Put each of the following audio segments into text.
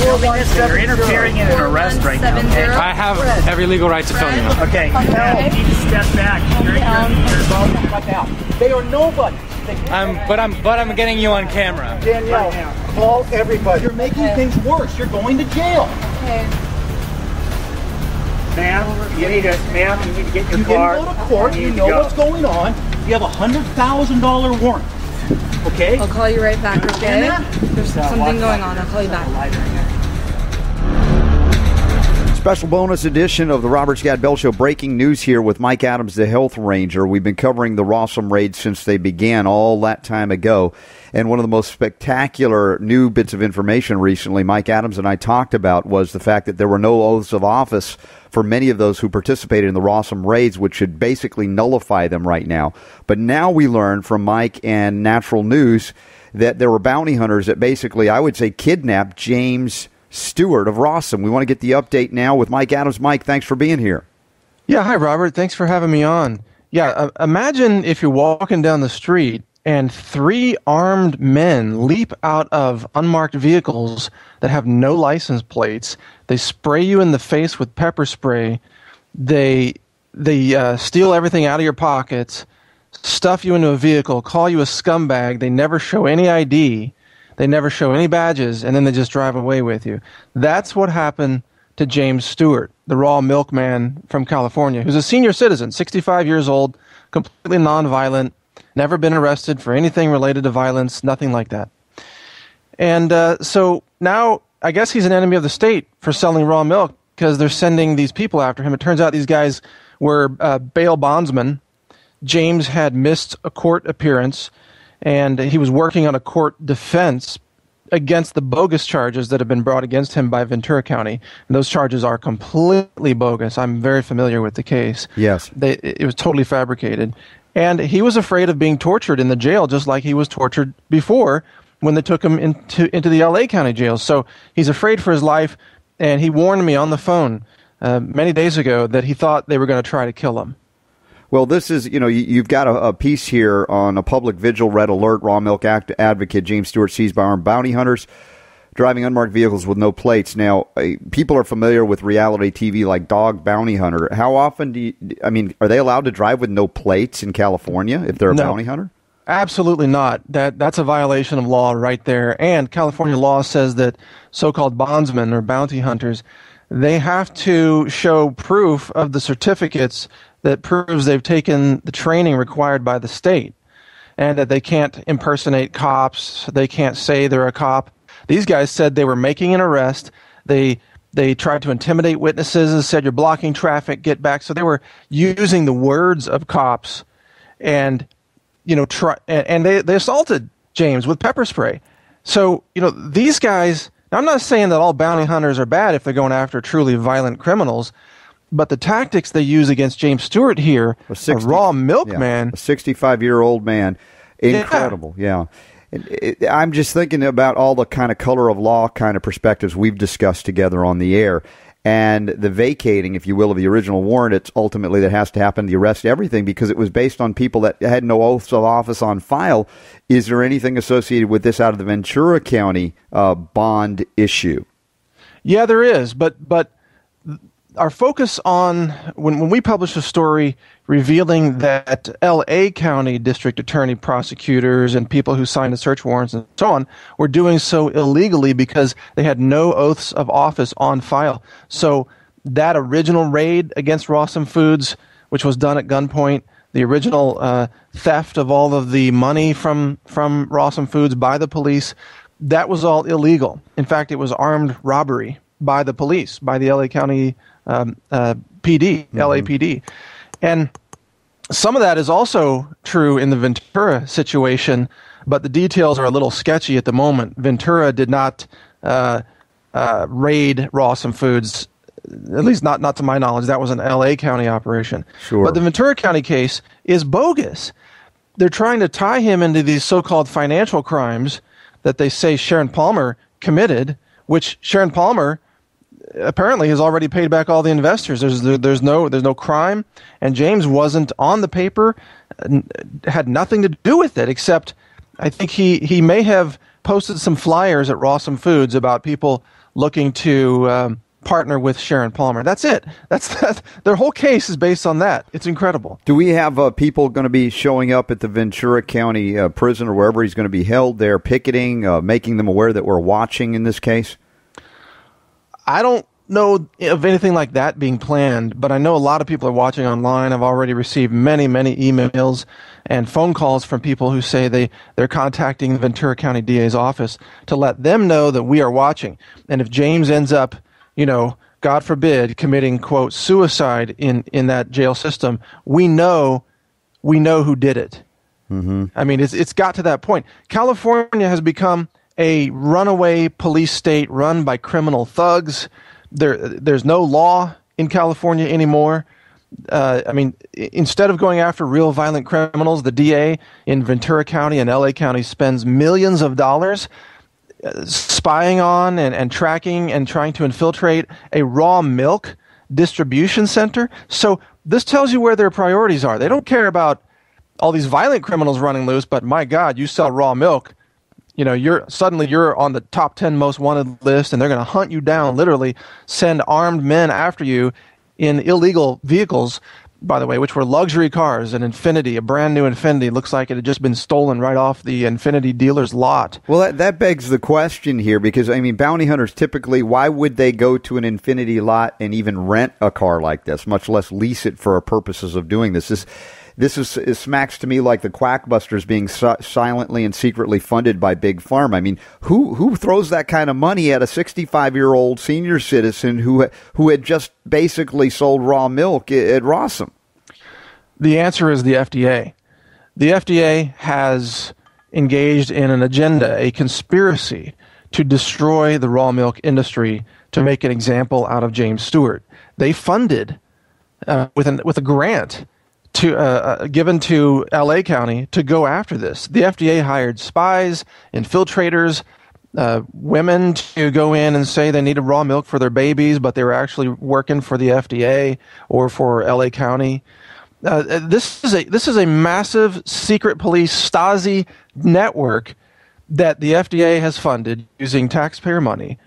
filming this? You're interfering in an arrest right now. Okay? I have every legal right to film you. Okay, now you need to step back. You're Cut out. They are nobody. But I'm getting you on camera. Danielle, call everybody. You're making things worse. You're going to jail. Okay. Ma'am, you need to get your car. You go to court. You know what's going on. You have a $100,000 warrant. Okay? I'll call you right back, okay? There's something going on. I'll call you back. Special bonus edition of the Robert Scott Bell Show. Breaking news here with Mike Adams, the health ranger. We've been covering the Rossum raids since they began all that time ago. And one of the most spectacular new bits of information recently Mike Adams and I talked about was the fact that there were no oaths of office for many of those who participated in the Rossum raids, which should basically nullify them right now. But now we learn from Mike and Natural News that there were bounty hunters that basically, I would say, kidnapped James Stewart of Rossum. We want to get the update now with Mike Adams. Mike, thanks for being here. Yeah, hi, Robert. Thanks for having me on. Yeah, imagine if you're walking down the street and 3 armed men leap out of unmarked vehicles that have no license plates. They spray you in the face with pepper spray. They steal everything out of your pockets, stuff you into a vehicle, call you a scumbag. They never show any ID. They never show any badges, and then they just drive away with you. That's what happened to James Stewart, the raw milkman from California, who's a senior citizen, 65 years old, completely nonviolent, never been arrested for anything related to violence, nothing like that. And so now I guess he's an enemy of the state for selling raw milk because they're sending these people after him. It turns out these guys were bail bondsmen. James had missed a court appearance, and he was working on a court defense against the bogus charges that have been brought against him by Ventura County. And those charges are completely bogus. I'm very familiar with the case. Yes. It was totally fabricated. And he was afraid of being tortured in the jail, just like he was tortured before when they took him into the L.A. County jail. So he's afraid for his life, and he warned me on the phone many days ago that he thought they were going to try to kill him. Well, this is, you've got a piece here on a public vigil, red alert, raw milk advocate James Stewart seized by armed bounty hunters driving unmarked vehicles with no plates. Now, people are familiar with reality TV like Dog Bounty Hunter. How often are they allowed to drive with no plates in California if they're a bounty hunter? Absolutely not. That's a violation of law right there. And California law says that so-called bondsmen or bounty hunters, they have to show proof of the certificates that proves they've taken the training required by the state, and that they can't impersonate cops. They can't say they're a cop. These guys said they were making an arrest. They tried to intimidate witnesses and said, "You're blocking traffic, get back." So they were using the words of cops, and they assaulted James with pepper spray. So these guys. Now, I'm not saying that all bounty hunters are bad if they're going after truly violent criminals. But the tactics they use against James Stewart here, a raw milkman. A 65-year-old man. Incredible, yeah. I'm just thinking about all the kind of color of law kind of perspectives we've discussed together on the air. And the vacating, if you will, of the original warrant, it's ultimately that has to happen, the arrest, everything, because it was based on people that had no oaths of office on file. Is there anything associated with this out of the Ventura County bond issue? Yeah, there is. But our focus on, when we published a story revealing that L.A. County district attorney prosecutors and people who signed the search warrants and so on were doing so illegally because they had no oaths of office on file. So that original raid against Rossum Foods, which was done at gunpoint, the original theft of all of the money from Rossum Foods by the police, that was all illegal. In fact, it was armed robbery by the police, by the L.A. County PD, LAPD. And some of that is also true in the Ventura situation, but the details are a little sketchy at the moment. Ventura did not raid Rossum Foods, at least not to my knowledge. That was an LA County operation. Sure. But the Ventura County case is bogus. They're trying to tie him into these so-called financial crimes that they say Sharon Palmer committed, which Sharon Palmer apparently has already paid back all the investors. There's no crime, and James wasn't on the paper, had nothing to do with it, except I think he may have posted some flyers at Rawsome Foods about people looking to partner with Sharon Palmer. That's it. That's their whole case is based on that. It's incredible. Do we have people going to be showing up at the Ventura County prison or wherever he's going to be held there, picketing, making them aware that we're watching in this case? I don't know of anything like that being planned, but I know a lot of people are watching online. I've already received many, many emails and phone calls from people who say they're contacting the Ventura County DA's office to let them know that we are watching. And if James ends up, God forbid, committing, quote, suicide in that jail system, we know who did it. Mm-hmm. I mean, it's got to that point. California has become a runaway police state run by criminal thugs. There's no law in California anymore. Instead of going after real violent criminals, the DA in Ventura County and LA County spends millions of dollars spying on and tracking and trying to infiltrate a raw milk distribution center. So this tells you where their priorities are. They don't care about all these violent criminals running loose, but my God, you sell raw milk. You're on the top 10 most wanted list, and they're going to hunt you down, literally send armed men after you in illegal vehicles, by the way, which were luxury cars, an Infiniti, a brand new Infiniti. Looks like it had just been stolen right off the Infiniti dealer's lot. Well, that begs the question here, because, bounty hunters typically, why would they go to an Infiniti lot and even rent a car like this, much less lease it for purposes of doing this? This smacks to me like the Quackbusters being silently and secretly funded by Big Pharma. Who throws that kind of money at a 65-year-old senior citizen who had just basically sold raw milk at Rawsome? The answer is the FDA. The FDA has engaged in an agenda, a conspiracy to destroy the raw milk industry to make an example out of James Stewart. They funded with a grant given to LA County to go after this. The FDA hired spies, infiltrators, women to go in and say they needed raw milk for their babies, but they were actually working for the FDA or for LA County. This is a massive secret police Stasi network that the FDA has funded using taxpayer money.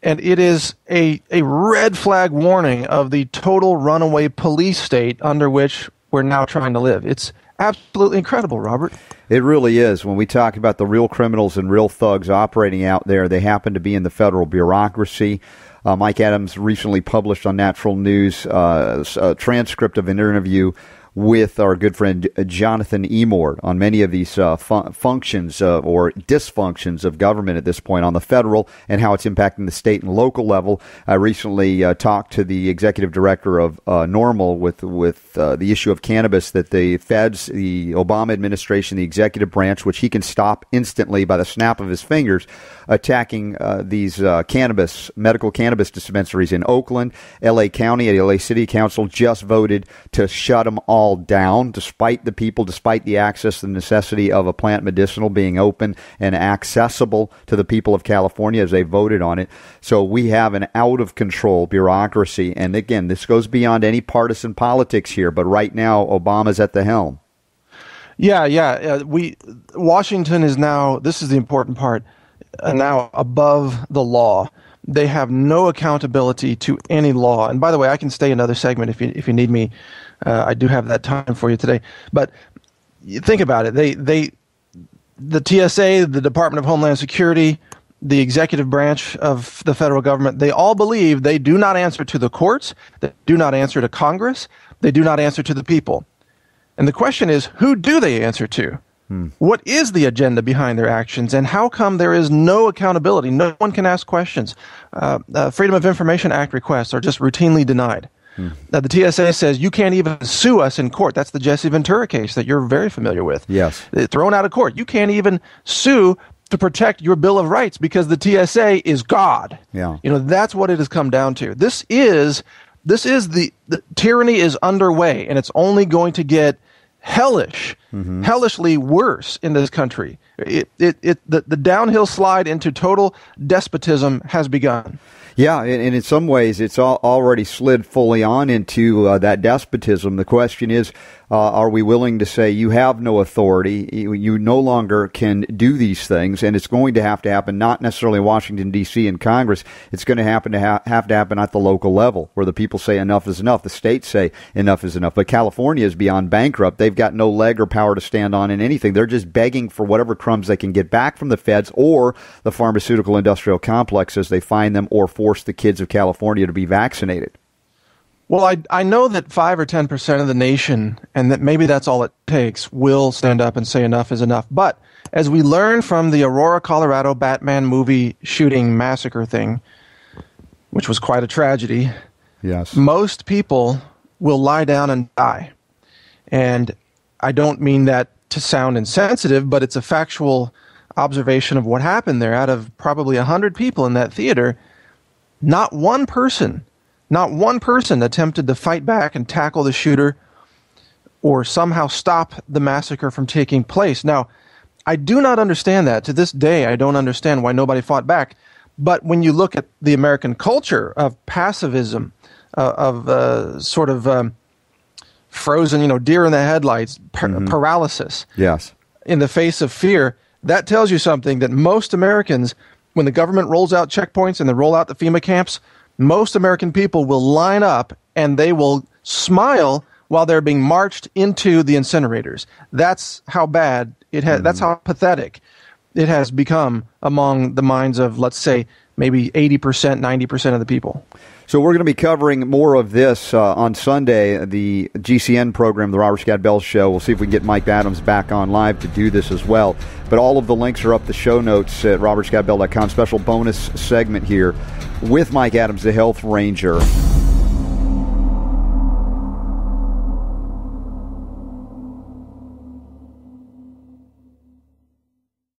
And it is a red flag warning of the total runaway police state under which we're now trying to live. It's absolutely incredible, Robert. It really is. When we talk about the real criminals and real thugs operating out there, they happen to be in the federal bureaucracy. Mike Adams recently published on Natural News a transcript of an interview with our good friend Jonathan Emord on many of these functions or dysfunctions of government at this point on the federal and how it's impacting the state and local level. I recently talked to the executive director of NORML with the issue of cannabis, that the feds, the Obama administration, the executive branch, which he can stop instantly by the snap of his fingers, attacking these medical cannabis dispensaries in Oakland. LA County, LA City Council just voted to shut them all down, despite the access, the necessity of a plant medicinal being open and accessible to the people of California as they voted on it. So we have an out-of-control bureaucracy. And again, this goes beyond any partisan politics here, but right now, Obama's at the helm. Yeah. Washington is now, this is the important part, now above the law. They have no accountability to any law. And by the way, I can stay another segment if you need me. I do have that time for you today. But you think about it. The TSA, the Department of Homeland Security, the executive branch of the federal government, they all believe they do not answer to the courts, they do not answer to Congress, they do not answer to the people. And the question is, who do they answer to? What is the agenda behind their actions, and how come there is no accountability? No one can ask questions. Freedom of Information Act requests are just routinely denied. The TSA says you can't even sue us in court. That's the Jesse Ventura case that you're very familiar with. Yes. Thrown out of court. You can't even sue to protect your Bill of Rights because the TSA is God. Yeah. That's what it has come down to. This is the tyranny is underway, and it's only going to get hellishly worse in this country. The downhill slide into total despotism has begun. Yeah, and in some ways, it's already slid fully on into that despotism. The question is, Are we willing to say you have no authority, you no longer can do these things, and it's going to happen not necessarily in Washington, D.C. and Congress. It's going to have to happen at the local level where the people say enough is enough. The states say enough is enough. But California is beyond bankrupt. They've got no leg or power to stand on in anything. They're just begging for whatever crumbs they can get back from the feds or the pharmaceutical industrial complex as they find them or force the kids of California to be vaccinated. Well, I know that 5 or 10% of the nation, and that maybe that's all it takes, will stand up and say enough is enough. But as we learned from the Aurora, Colorado Batman movie shooting massacre thing, which was quite a tragedy, yes, most people will lie down and die. And I don't mean that to sound insensitive, but it's a factual observation of what happened there. Out of probably 100 people in that theater, not one person attempted to fight back and tackle the shooter or somehow stop the massacre from taking place. Now, I do not understand that. To this day, I don't understand why nobody fought back. But when you look at the American culture of pacifism, frozen, deer in the headlights, paralysis, yes, in the face of fear, that tells you something that most Americans, when the government rolls out checkpoints and they roll out the FEMA camps, most American people will line up and they will smile while they're being marched into the incinerators. That's how bad it has. That's how pathetic it has become among the minds of, let's say, maybe 80%, 90% of the people. So we're going to be covering more of this on Sunday, the GCN program, the Robert Scott Bell Show. We'll see if we can get Mike Adams back on live to do this as well. But all of the links are up the show notes at robertscottbell.com. Special bonus segment here with Mike Adams, the Health Ranger.